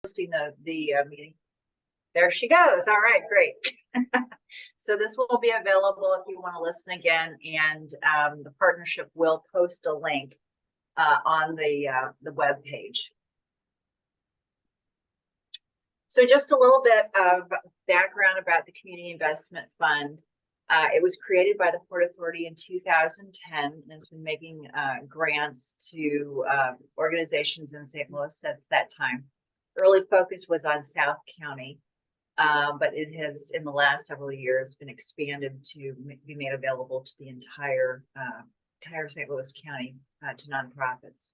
hosting the meeting. There she goes. All right, great. So this will be available if you want to listen again, and the partnership will post a link on the web page. So just a little bit of background about the Community Investment Fund. It was created by the Port Authority in 2010, and it's been making grants to organizations in St. Louis since that time. Early focus was on South County, but it has, in the last several years, been expanded to be made available to the entire St. Louis County to nonprofits.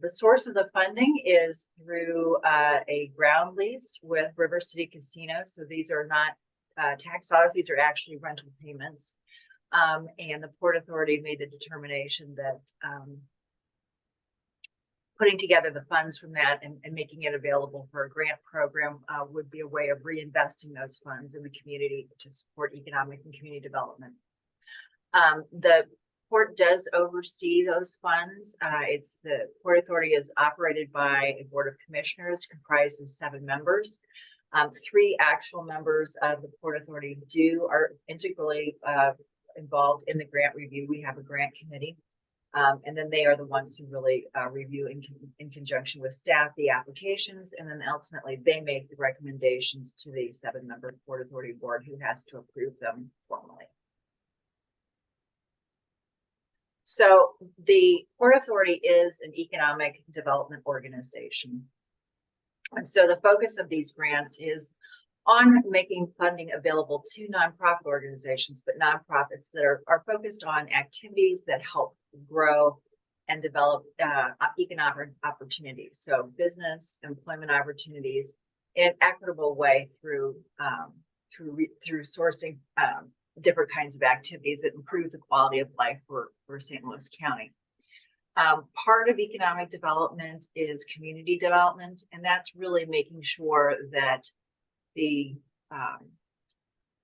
The source of the funding is through a ground lease with River City Casino. So these are not tax dollars, these are actually rental payments. And the Port Authority made the determination that putting together the funds from that and making it available for a grant program would be a way of reinvesting those funds in the community to support economic and community development. The Port does oversee those funds. The Port Authority is operated by a board of commissioners comprised of 7 members. 3 actual members of the Port Authority are integrally involved in the grant review. We have a grant committee, and then they are the ones who really review in conjunction with staff the applications, and then ultimately they make the recommendations to the 7-member Port Authority board who has to approve them formally. So the Port Authority is an economic development organization. And so the focus of these grants is on making funding available to nonprofit organizations, but nonprofits that are focused on activities that help grow and develop economic opportunities. So business, employment opportunities in an equitable way through sourcing different kinds of activities that improve the quality of life for St. Louis County. Part of economic development is community development, and that's really making sure that the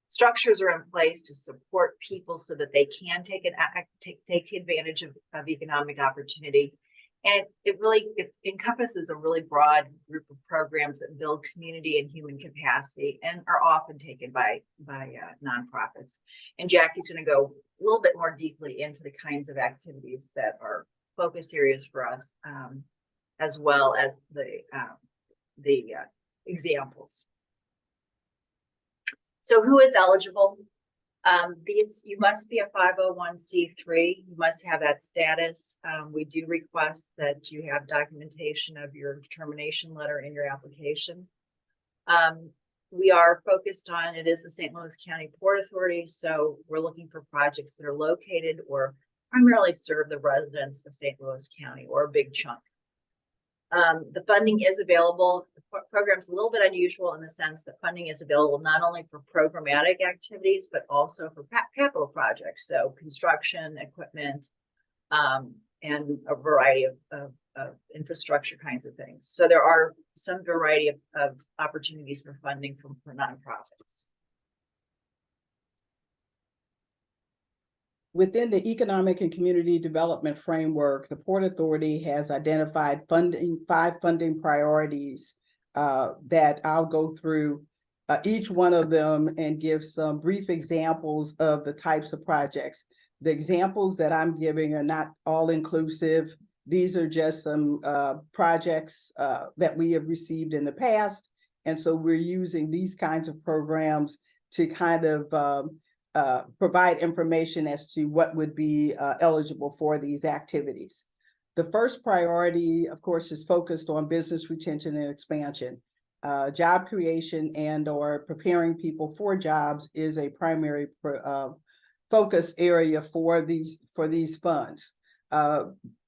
structures are in place to support people so that they can take advantage of economic opportunity. And it encompasses a really broad group of programs that build community and human capacity and are often taken by nonprofits. And Jackie's going to go a little bit more deeply into the kinds of activities that are focus areas for us, as well as the examples. So who is eligible? You must be a 501c3. You must have that status. We do request that you have documentation of your determination letter in your application. We are focused on, it is the St. Louis County Port Authority, so we're looking for projects that are located or primarily serve the residents of St. Louis County, or a big chunk. The funding is available. The program's a little bit unusual in the sense that funding is available not only for programmatic activities, but also for capital projects. So construction, equipment, and a variety of infrastructure kinds of things. So there are some variety of opportunities for funding for nonprofits. Within the Economic and Community Development Framework, the Port Authority has identified 5 funding priorities that I'll go through each one of them and give some brief examples of the types of projects. The examples that I'm giving are not all inclusive. These are just some projects that we have received in the past. And so we're using these kinds of programs to kind of provide information as to what would be eligible for these activities. The first priority, of course, is focused on business retention and expansion. Job creation and or preparing people for jobs is a primary focus area for these funds.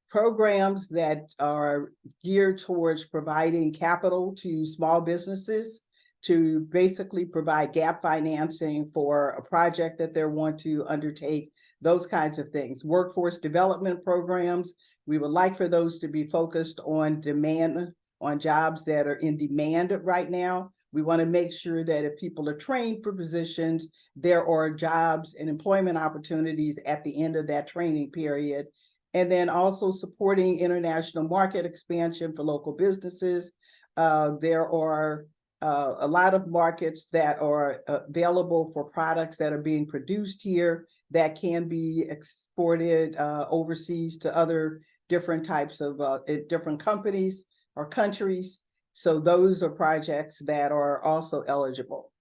Programs that are geared towards providing capital to small businesses to basically provide gap financing for a project that they want to undertake, those kinds of things. Workforce development programs, we would like for those to be focused on demand, on jobs that are in demand right now. We want to make sure that if people are trained for positions, there are jobs and employment opportunities at the end of that training period. And then also supporting international market expansion for local businesses, There are a lot of markets that are available for products that are being produced here that can be exported overseas to other different types of different companies or countries. So those are projects that are also eligible.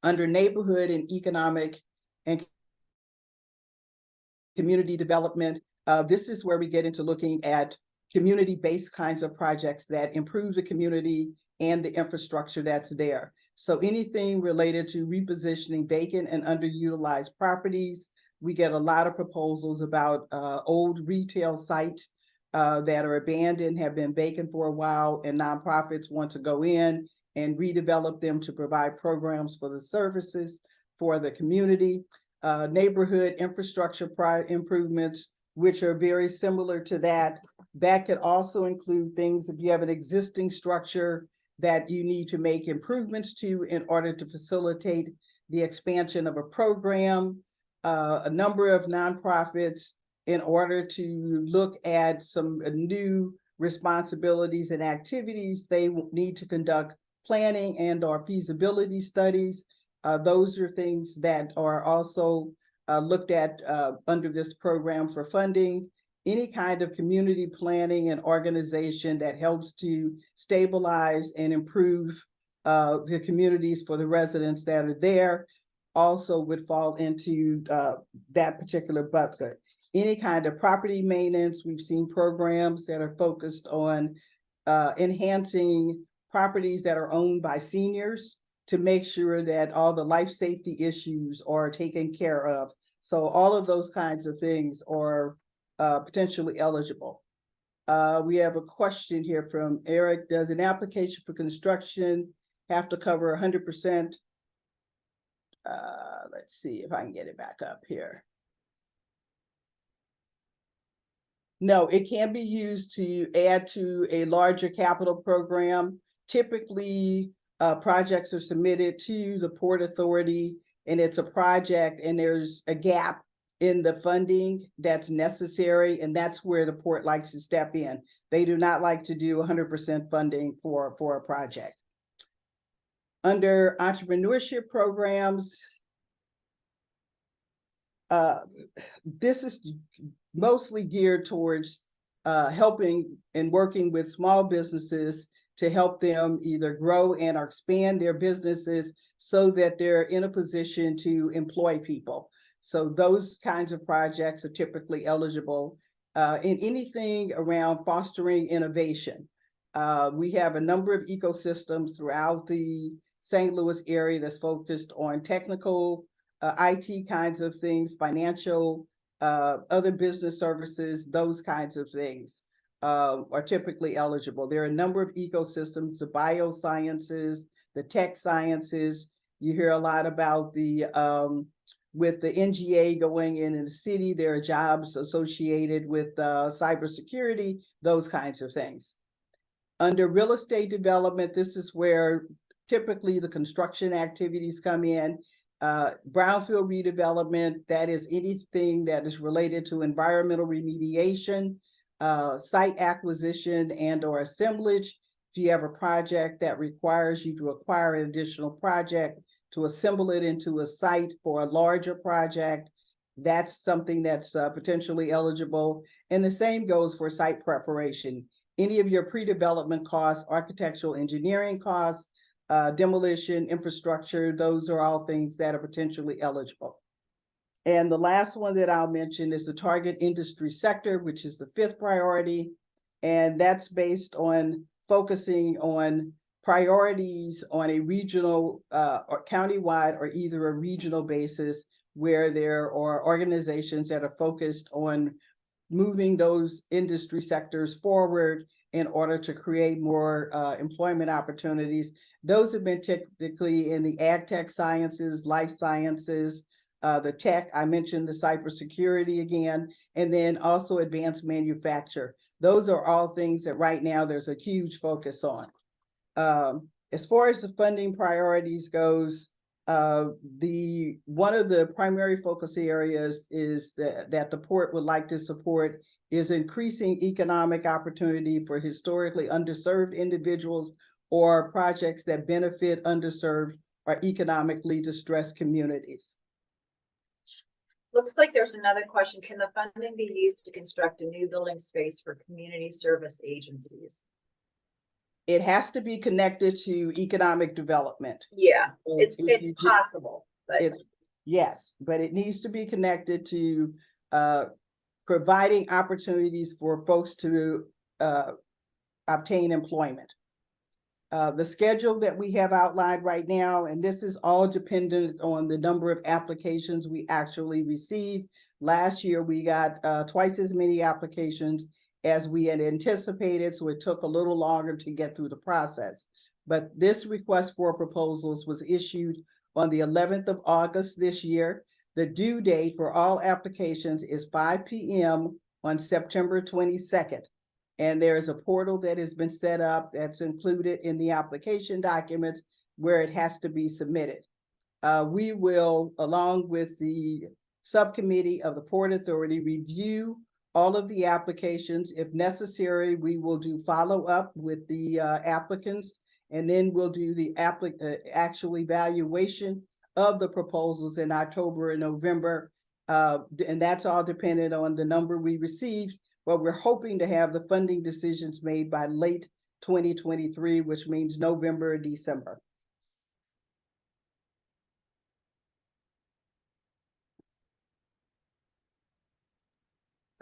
Under neighborhood and economic and community development, this is where we get into looking at community-based kinds of projects that improve the community and the infrastructure that's there. So anything related to repositioning vacant and underutilized properties. We get a lot of proposals about old retail sites that are abandoned, have been vacant for a while, and nonprofits want to go in and redevelop them to provide programs for the services for the community. Neighborhood infrastructure improvements, which are very similar to that. That could also include things if you have an existing structure that you need to make improvements to in order to facilitate the expansion of a program. A number of nonprofits, in order to look at some new responsibilities and activities, they need to conduct planning and or feasibility studies. Those are things that are also looked at under this program for funding. Any kind of community planning and organization that helps to stabilize and improve the communities for the residents that are there also would fall into that particular bucket. Any kind of property maintenance, we've seen programs that are focused on enhancing properties that are owned by seniors to make sure that all the life safety issues are taken care of. So all of those kinds of things are potentially eligible. We have a question here from Eric. Does an application for construction have to cover 100%? Let's see if I can get it back up here. No, it can be used to add to a larger capital program. Typically, projects are submitted to the Port Authority, and it's a project, and there's a gap in the funding that's necessary, and that's where the port likes to step in. They do not like to do 100% funding for a project. Under entrepreneurship programs, this is mostly geared towards helping and working with small businesses to help them either grow and or expand their businesses so that they're in a position to employ people. So those kinds of projects are typically eligible in anything around fostering innovation. We have a number of ecosystems throughout the St. Louis area that's focused on technical, IT kinds of things, financial, other business services, those kinds of things are typically eligible. There are a number of ecosystems, the biosciences, the tech sciences. You hear a lot about the with the NGA going in the city, there are jobs associated with cybersecurity, those kinds of things. Under real estate development, this is where typically the construction activities come in. Brownfield redevelopment, that is anything that is related to environmental remediation, site acquisition and or assemblage. If you have a project that requires you to acquire an additional project to assemble it into a site for a larger project, that's something that's potentially eligible. And the same goes for site preparation. Any of your pre-development costs, architectural engineering costs, demolition, infrastructure, those are all things that are potentially eligible. And the last one that I'll mention is the target industry sector, which is the 5th priority. And that's based on focusing on priorities on a regional or countywide or either a regional basis where there are organizations that are focused on moving those industry sectors forward in order to create more employment opportunities. Those have been typically in the ag tech sciences, life sciences, the tech, I mentioned the cybersecurity again, and then also advanced manufacture. Those are all things that right now there's a huge focus on. As far as the funding priorities goes, one of the primary focus areas is that the port would like to support is increasing economic opportunity for historically underserved individuals or projects that benefit underserved or economically distressed communities. Looks like there's another question. Can the funding be used to construct a new building space for community service agencies? It has to be connected to economic development. Yeah, So it's if you- possible, but It's, yes, but it needs to be connected to providing opportunities for folks to obtain employment. The schedule that we have outlined right now, and this is all dependent on the number of applications we actually receive. Last year, we got twice as many applications as we had anticipated, so it took a little longer to get through the process. But this request for proposals was issued on the 11th of August this year. The due date for all applications is 5 p.m. on September 22nd. And there is a portal that has been set up that's included in the application documents where it has to be submitted. We will, along with the subcommittee of the Port Authority, review all of the applications. If necessary, we will do follow-up with the applicants, and then we'll do the actual evaluation of the proposals in October and November. And that's all dependent on the number we received. But we're hoping to have the funding decisions made by late 2023, which means November or December.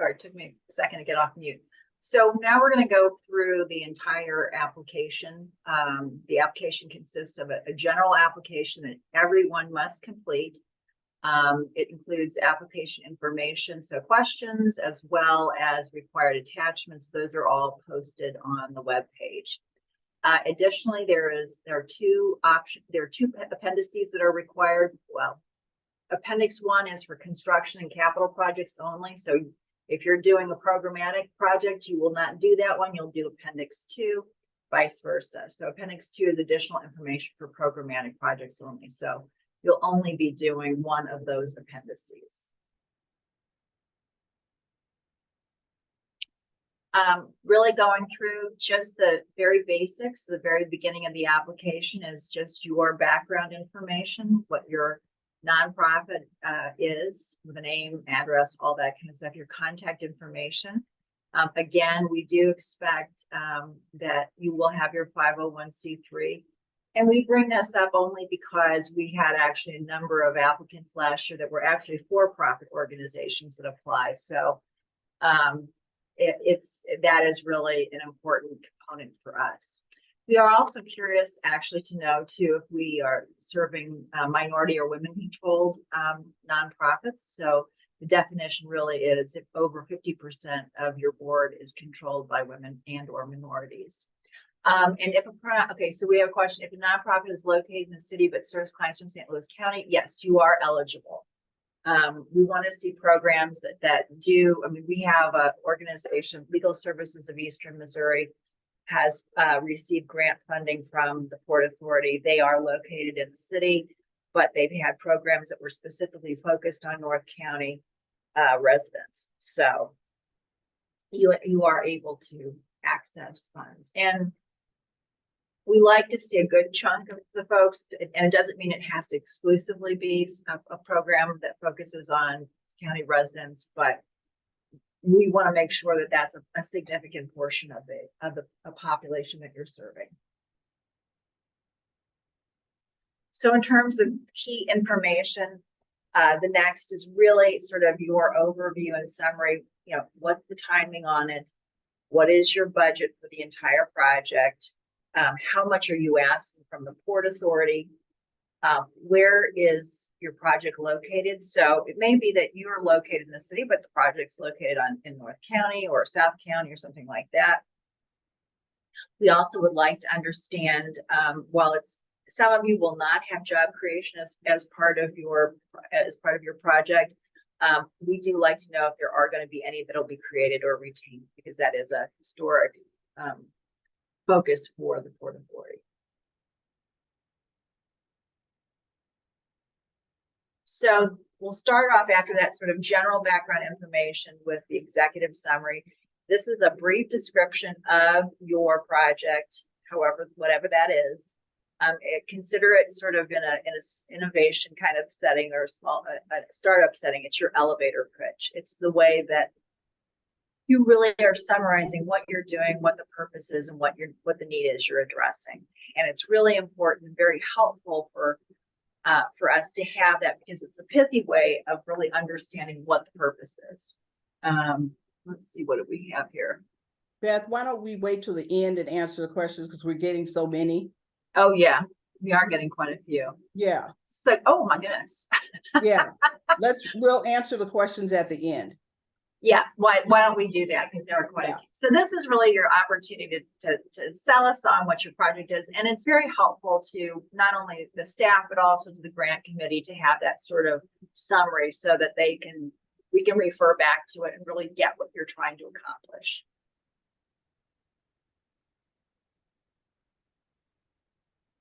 sorry, it took me a second to get off mute. So now we're going to go through the entire application. The application consists of a general application that everyone must complete. It includes application information, so questions, as well as required attachments. Those are all posted on the web page. Additionally, there are two appendices that are required. Well, Appendix 1 is for construction and capital projects only. So if you're doing a programmatic project, you will not do that one. You'll do Appendix 2, vice versa. So Appendix 2 is additional information for programmatic projects only. So you'll only be doing one of those appendices. Really going through just the very basics, the very beginning of the application is just your background information, what your nonprofit is, with a name, address, all that kind of stuff, your contact information. Again, we do expect that you will have your 501c3. And we bring this up only because we had actually a number of applicants last year that were actually for-profit organizations that apply. So that is really an important component for us. We are also curious actually to know too if we are serving minority or women controlled nonprofits. So the definition really is if over 50% of your board is controlled by women and or minorities. And if okay, so we have a question. If a nonprofit is located in the city but serves clients from St. Louis County, yes, you are eligible. We want to see programs that do. I mean, we have an organization, Legal Services of Eastern Missouri, has received grant funding from the Port Authority. They are located in the city, but they've had programs that were specifically focused on North County residents. So you are able to access funds. And we like to see a good chunk of the folks, and it doesn't mean it has to exclusively be a program that focuses on county residents, but we want to make sure that that's a significant portion of the population that you're serving. So in terms of key information, the next is really sort of your overview and summary. You know, what's the timing on it? What is your budget for the entire project? How much are you asking from the Port Authority? Where is your project located? So it may be that you are located in the city, but the project's located in North County or South County or something like that. We also would like to understand, while some of you will not have job creation as part of your project, we do like to know if there are going to be any that will be created or retained, because that is a historic focus for the Port Authority. So we'll start off after that sort of general background information with the executive summary. This is a brief description of your project, however, whatever that is. Consider it sort of in a innovation kind of setting or a startup setting. It's your elevator pitch. It's the way that you really are summarizing what you're doing, what the purpose is, and what the need is you're addressing. And it's really important, very helpful for us to have that, because it's a pithy way of really understanding what the purpose is. Let's see, what do we have here? Beth, why don't we wait till the end and answer the questions, because we're getting so many. Oh yeah, we are getting quite a few. Yeah. So, oh my goodness. Yeah, we'll answer the questions at the end. Yeah, why don't we do that? Because there are quite a few. So this is really your opportunity to sell us on what your project is. And it's very helpful to not only the staff, but also to the grant committee to have that sort of summary so that we can refer back to it and really get what you're trying to accomplish.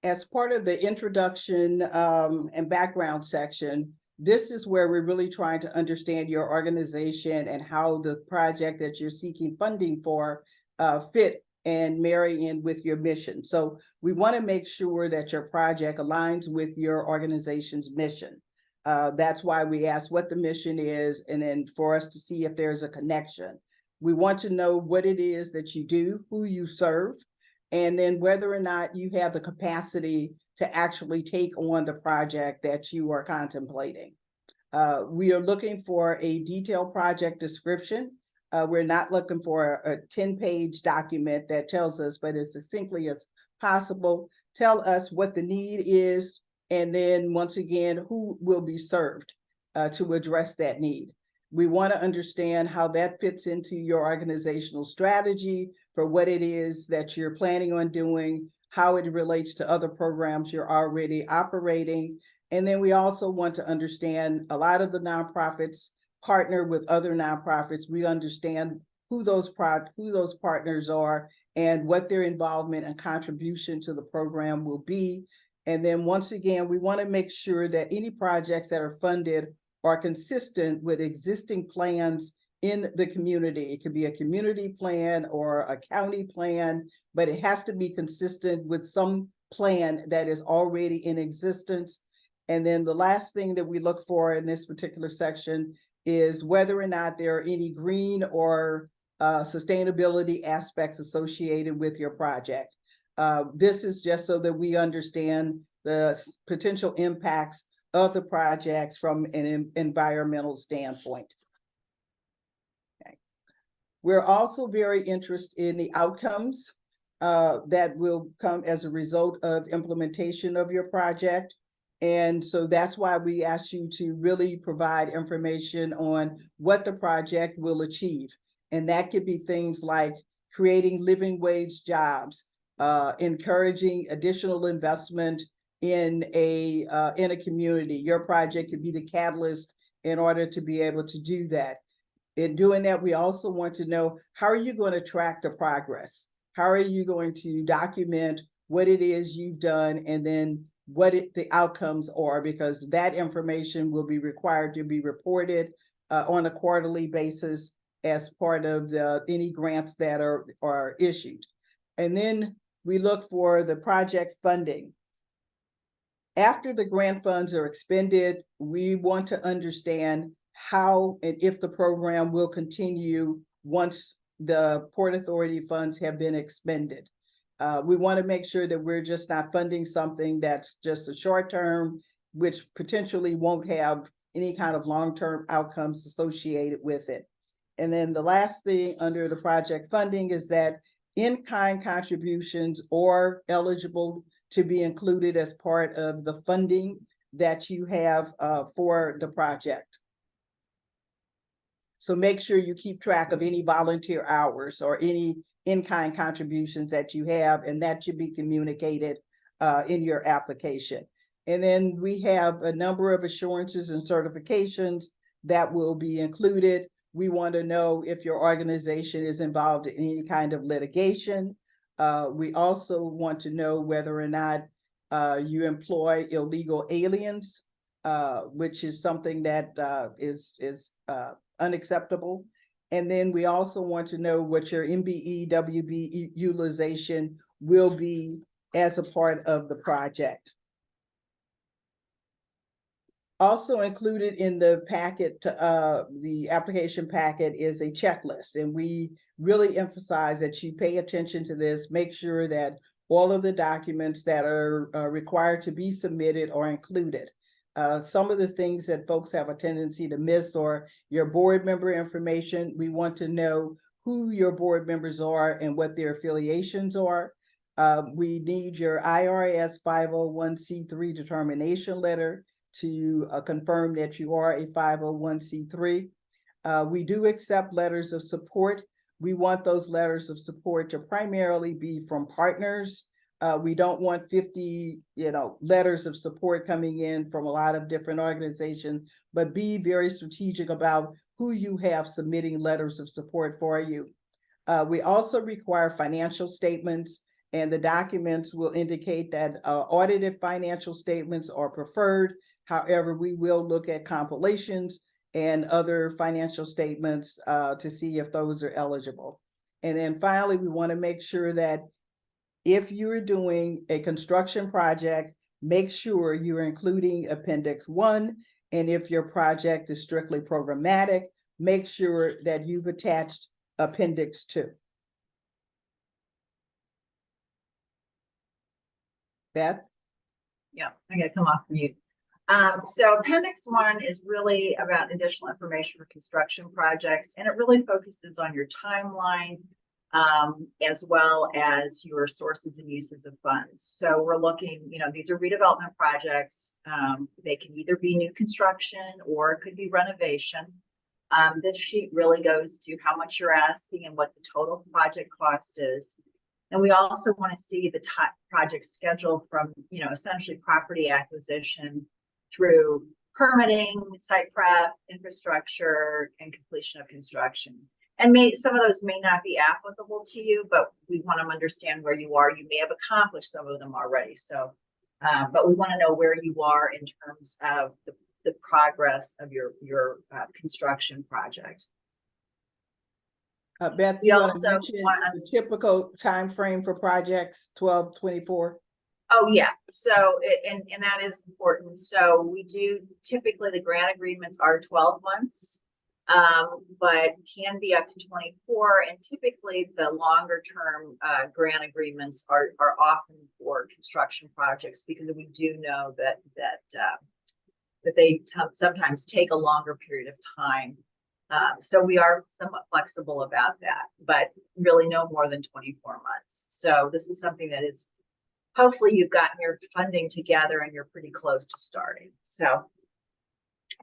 As part of the introduction and background section, this is where we're really trying to understand your organization and how the project that you're seeking funding for fit and marry in with your mission. So we want to make sure that your project aligns with your organization's mission. That's why we ask what the mission is, and then for us to see if there's a connection. We want to know what it is that you do, who you serve, and then whether or not you have the capacity to actually take on the project that you are contemplating. We are looking for a detailed project description. We're not looking for a 10-page document that tells us, but as succinctly as possible, tell us what the need is, and then once again, who will be served to address that need. We want to understand how that fits into your organizational strategy for what it is that you're planning on doing, how it relates to other programs you're already operating. And then we also want to understand, a lot of the nonprofits partner with other nonprofits. We understand who those partners are and what their involvement and contribution to the program will be. And then once again, we want to make sure that any projects that are funded are consistent with existing plans in the community. It could be a community plan or a county plan, but it has to be consistent with some plan that is already in existence. And then the last thing that we look for in this particular section is whether or not there are any green or sustainability aspects associated with your project. This is just so that we understand the potential impacts of the projects from an environmental standpoint. Okay. We're also very interested in the outcomes that will come as a result of implementation of your project. And so that's why we ask you to really provide information on what the project will achieve. And that could be things like creating living wage jobs, encouraging additional investment in a community. Your project could be the catalyst in order to be able to do that. In doing that, we also want to know, how are you going to track the progress? How are you going to document what it is you've done, and then what the outcomes are, because that information will be required to be reported on a quarterly basis as part of any grants that are issued. And then we look for the project funding. After the grant funds are expended, we want to understand how and if the program will continue once the Port Authority funds have been expended. We want to make sure that we're just not funding something that's just a short term, which potentially won't have any kind of long-term outcomes associated with it. And then the last thing under the project funding is that in-kind contributions are eligible to be included as part of the funding that you have for the project. So make sure you keep track of any volunteer hours or any in-kind contributions that you have, and that should be communicated in your application. And then we have a number of assurances and certifications that will be included. We want to know if your organization is involved in any kind of litigation. We also want to know whether or not you employ illegal aliens. which is something that is unacceptable. And then we also want to know what your MBE, WB utilization will be as a part of the project. Also included in the packet, the application packet, is a checklist, and we really emphasize that you pay attention to this. Make sure that all of the documents that are required to be submitted are included. Some of the things that folks have a tendency to miss are your board member information. We want to know who your board members are and what their affiliations are. We need your IRS 501c3 determination letter to confirm that you are a 501c3. We do accept letters of support. We want those letters of support to primarily be from partners. We don't want 50, letters of support coming in from a lot of different organizations, but be very strategic about who you have submitting letters of support for you. We also require financial statements, and the documents will indicate that audited financial statements are preferred. However, we will look at compilations and other financial statements to see if those are eligible. And then finally, we want to make sure that if you're doing a construction project, make sure you're including Appendix 1. And if your project is strictly programmatic, make sure that you've attached Appendix 2. Beth? Yeah, I gotta come off mute. So Appendix 1 is really about additional information for construction projects, and it really focuses on your timeline, as well as your sources and uses of funds. So we're looking, these are redevelopment projects. They can either be new construction or it could be renovation. This sheet really goes to how much you're asking and what the total project cost is. And we also want to see the project schedule from, essentially property acquisition through permitting, site prep, infrastructure, and completion of construction. And some of those may not be applicable to you, but we want to understand where you are. You may have accomplished some of them already. So, but we want to know where you are in terms of the progress of your construction project. Beth, We you also want the typical time frame for projects 12-24? Oh, yeah. So, and that is important. So we do typically, the grant agreements are 12 months, but can be up to 24. And typically the longer term grant agreements are often for construction projects, because we do know that they sometimes take a longer period of time. So we are somewhat flexible about that, but really no more than 24 months. So this is something that is, hopefully you've gotten your funding together and you're pretty close to starting. So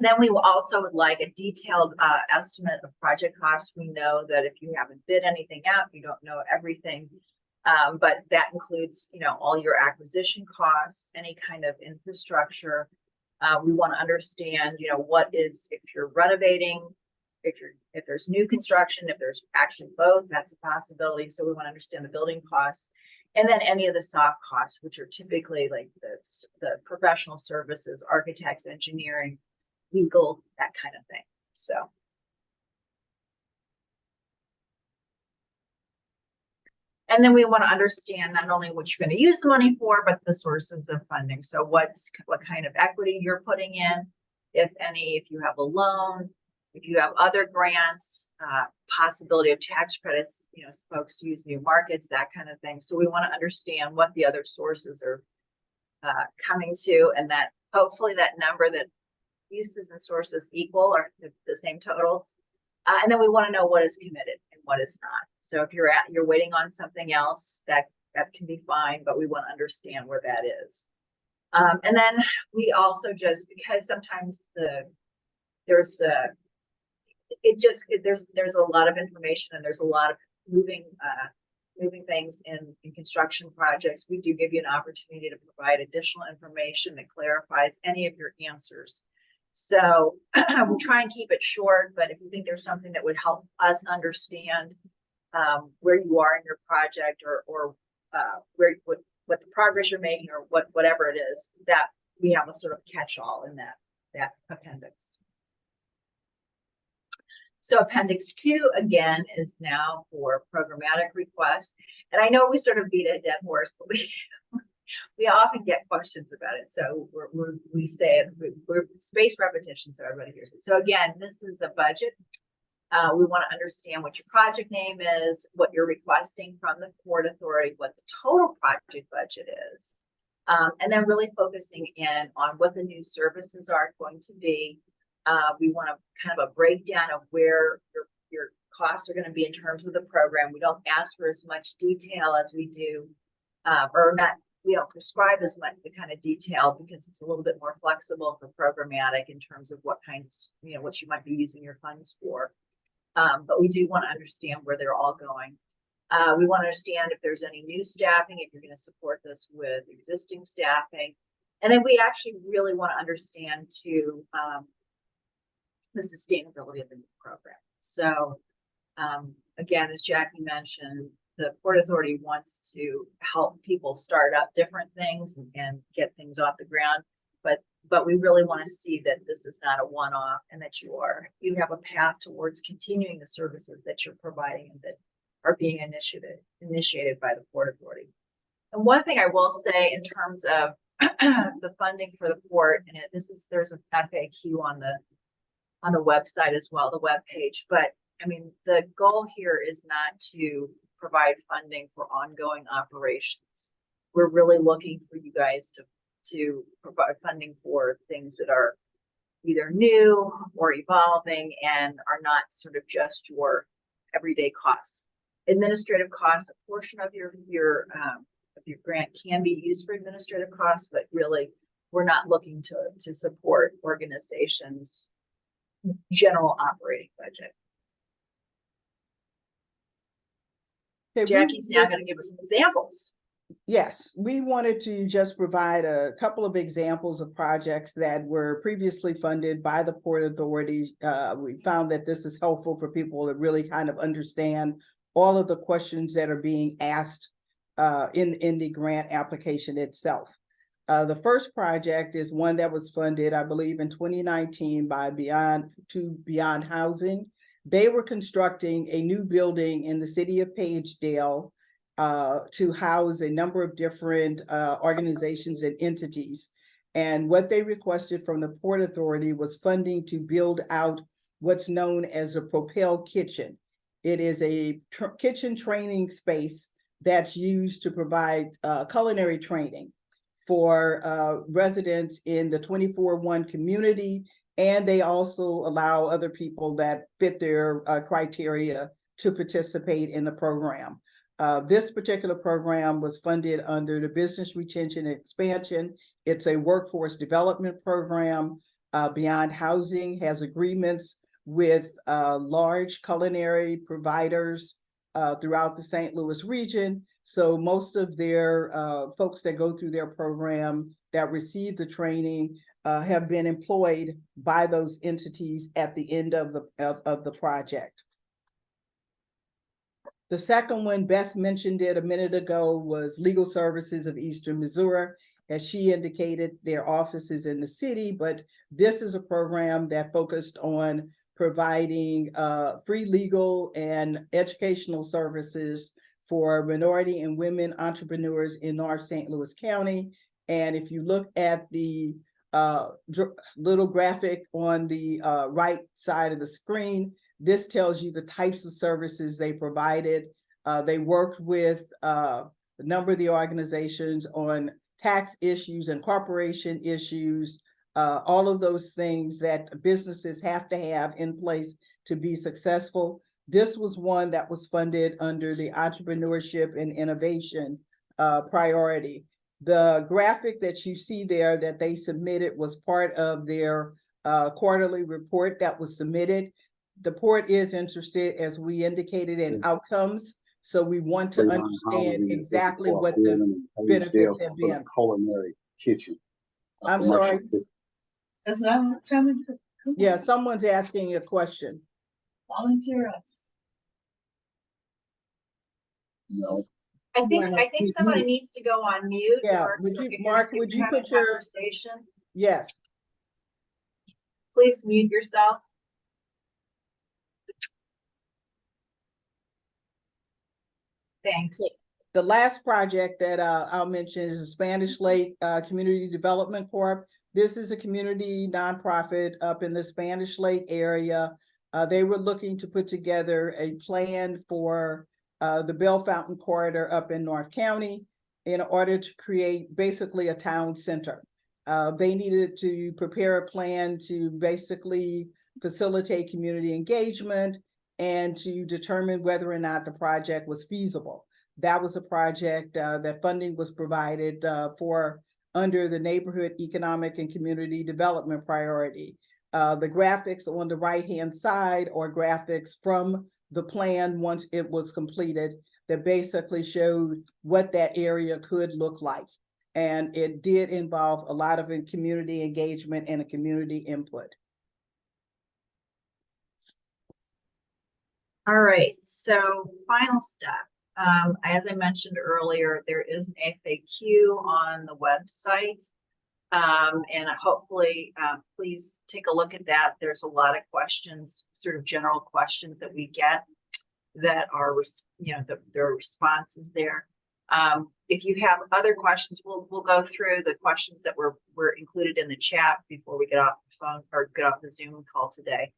then we also would like a detailed estimate of project costs. We know that if you haven't bid anything out, you don't know everything, but that includes, all your acquisition costs, any kind of infrastructure. We want to understand, what is, if you're renovating, if there's new construction, if there's actually both, that's a possibility. So we want to understand the building costs, and then any of the soft costs, which are typically like the professional services, architects, engineering, legal, that kind of thing. So. And then we want to understand not only what you're going to use the money for, but the sources of funding. So what kind of equity you're putting in, if any, if you have a loan, if you have other grants, possibility of tax credits, folks use new markets, that kind of thing. So we want to understand what the other sources are coming to, and that hopefully that number, that uses and sources equal, or the same totals. And then we want to know what is committed and what is not. So if you're waiting on something else, that can be fine, but we want to understand where that is. And then we also, just because sometimes there's a lot of information, and there's a lot of moving things in construction projects. We do give you an opportunity to provide additional information that clarifies any of your answers. So we try and keep it short, but if you think there's something that would help us understand where you are in your project, or what the progress you're making, or whatever it is, that we have a sort of catch-all in that that appendix. So appendix 2, again, is now for programmatic requests. And I know we sort of beat a dead horse, but we often get questions about it. So we say it, we're spaced repetition so everybody hears it. So again, this is a budget. We want to understand what your project name is, what you're requesting from the Port Authority, what the total project budget is, and then really focusing in on what the new services are going to be. We want to kind of a breakdown of where your costs are going to be in terms of the program. We don't ask for as much detail as we do, or not. We don't prescribe as much the kind of detail because it's a little bit more flexible for programmatic in terms of what kinds, what you might be using your funds for. But we do want to understand where they're all going. We want to understand if there's any new staffing, if you're going to support this with existing staffing. And then we actually really want to understand too, the sustainability of the new program. So again, as Jackie mentioned, the Port Authority wants to help people start up different things and get things off the ground. But we really want to see that this is not a one-off and that you have a path towards continuing the services that you're providing and that are being initiated by the Port Authority. And one thing I will say in terms of the funding for the port, and there's a FAQ on the website as well, the web page. But I mean, the goal here is not to provide funding for ongoing operations. We're really looking for you guys to provide funding for things that are either new or evolving and are not sort of just your everyday costs. Administrative costs, a portion of your grant can be used for administrative costs, but really we're not looking to support organizations' general operating budget. Okay, Jackie's now going to give us some examples. Yes, we wanted to just provide a couple of examples of projects that were previously funded by the Port Authority. We found that this is helpful for people to really kind of understand all of the questions that are being asked in the grant application itself. The first project is one that was funded, I believe, in 2019 by Beyond Housing. They were constructing a new building in the city of Pagedale to house a number of different organizations and entities. And what they requested from the Port Authority was funding to build out what's known as a Propel Kitchen. It is a kitchen training space that's used to provide culinary training for residents in the 24-1 community. And they also allow other people that fit their criteria to participate in the program. This particular program was funded under the Business Retention and Expansion. It's a workforce development program. Beyond Housing has agreements with large culinary providers throughout the St. Louis region. So most of their folks that go through their program that receive the training have been employed by those entities at the end of the project. The second one, Beth mentioned it a minute ago, was Legal Services of Eastern Missouri. As she indicated, their office is in the city, but this is a program that focused on providing free legal and educational services for minority and women entrepreneurs in North St. Louis County. And if you look at the little graphic on the right side of the screen, this tells you the types of services they provided. They worked with a number of the organizations on tax issues and corporation issues, all of those things that businesses have to have in place to be successful. This was one that was funded under the Entrepreneurship and Innovation priority. The graphic that you see there that they submitted was part of their quarterly report that was submitted. The port is interested, as we indicated, in outcomes. So we want to understand exactly what the benefits have been. Culinary kitchen. I'm sorry. That's what I'm trying to. Yeah, someone's asking a question. Volunteer us. No. I think somebody needs to go on mute. Yeah, or would you, if you're Mark, would you having put a your, conversation? yes. please mute yourself? Thanks. The last project that I'll mention is the Spanish Lake Community Development Corp. This is a community nonprofit up in the Spanish Lake area. They were looking to put together a plan for the Bell Fountain corridor up in North County in order to create basically a town center. They needed to prepare a plan to basically facilitate community engagement and to determine whether or not the project was feasible. That was a project that funding was provided for under the Neighborhood Economic and Community Development Priority. The graphics on the right-hand side are graphics from the plan once it was completed that basically showed what that area could look like. And it did involve a lot of community engagement and a community input. All right, so final step. As I mentioned earlier, there is an FAQ on the website. And hopefully, please take a look at that. There's a lot of questions, sort of general questions that we get that are, there are responses there. If you have other questions, we'll go through the questions that were included in the chat before we get off the phone or get off the Zoom call today.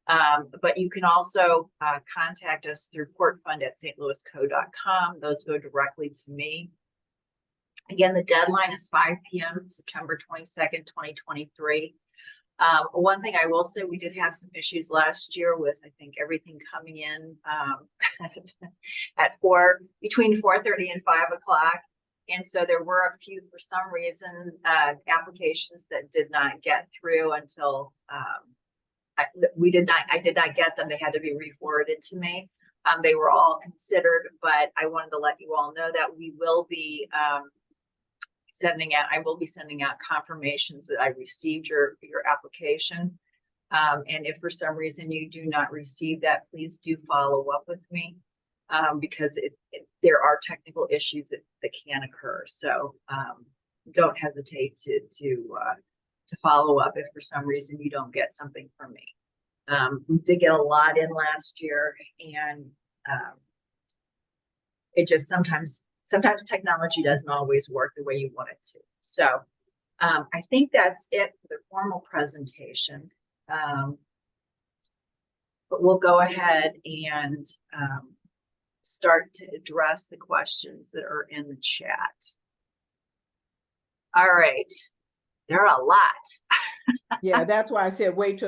But you can also contact us through portfund@stlouisco.com. Those go directly to me. Again, the deadline is 5 p.m. September 22nd, 2023. One thing I will say, we did have some issues last year with, I think, everything coming in at between 4:30 and 5 o'clock. And so there were a few, for some reason, applications that did not get through until I did not get them. They had to be re-forwarded to me. They were all considered, but I wanted to let you all know that we will be I will be sending out confirmations that I received your application. And if for some reason you do not receive that, please do follow up with me, because there are technical issues that can occur. So don't hesitate to follow up if for some reason you don't get something from me. We did get a lot in last year, and it just sometimes technology doesn't always work the way you want it to. So I think that's it for the formal presentation. But we'll go ahead and start to address the questions that are in the chat. All right. There are a lot. Yeah, that's why I said wait till